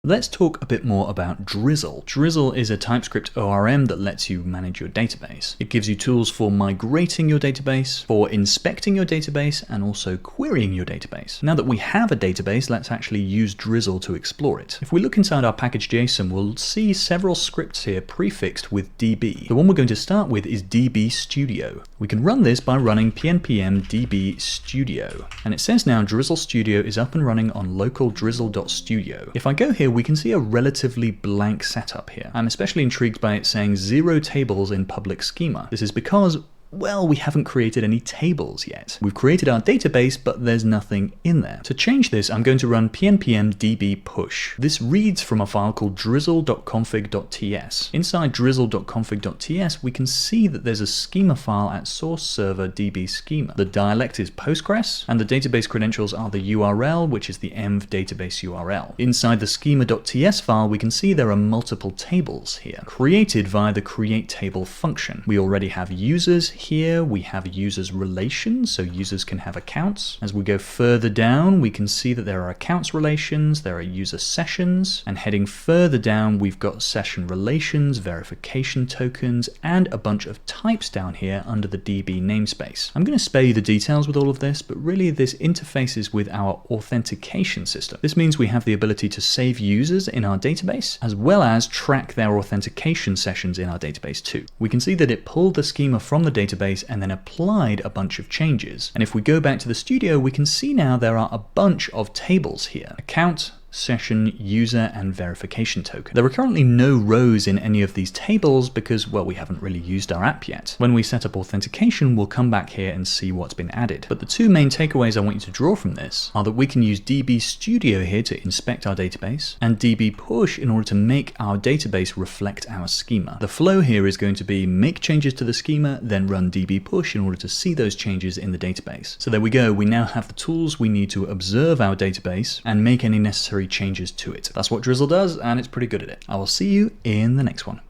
Let's talk a bit more about Drizzle. Drizzle is a TypeScript ORM that lets you manage your database. It gives you tools for migrating your database, for inspecting your database, and also querying your database. Now that we have a database, let's actually use Drizzle to explore it. If we look inside our package.json, we'll see several scripts here prefixed with db. The one we're going to start with is db studio. We can run this by running pnpm db studio. And it says now Drizzle Studio is up and running on local drizzle.studio. If I go here, we can see a relatively blank setup here. I'm especially intrigued by it saying 0 tables in public schema. This is because, well, we haven't created any tables yet. We've created our database, but there's nothing in there. To change this, I'm going to run pnpm db push. This reads from a file called drizzle.config.ts. Inside drizzle.config.ts, we can see that there's a schema file at source server db schema. The dialect is Postgres, and the database credentials are the URL, which is the env database URL. Inside the schema.ts file, we can see there are multiple tables here, created via the createTable function. We already have users. Here we have users relations, so users can have accounts. As we go further down, we can see that there are accounts relations, there are user sessions, and heading further down, we've got session relations, verification tokens, and a bunch of types down here under the DB namespace. I'm going to spare you the details with all of this, but really this interfaces with our authentication system. This means we have the ability to save users in our database, as well as track their authentication sessions in our database too. We can see that it pulled the schema from the database and then applied a bunch of changes. And if we go back to the studio, we can see now there are a bunch of tables here. Account, session, user, and verification token. There are currently no rows in any of these tables because, well, we haven't really used our app yet. When we set up authentication, we'll come back here and see what's been added. But the two main takeaways I want you to draw from this are that we can use db studio here to inspect our database, and db push in order to make our database reflect our schema. The flow here is going to be make changes to the schema, then run db push in order to see those changes in the database. So there we go. We now have the tools we need to observe our database and make any necessary changes to it. That's what Drizzle does, and it's pretty good at it. I will see you in the next one.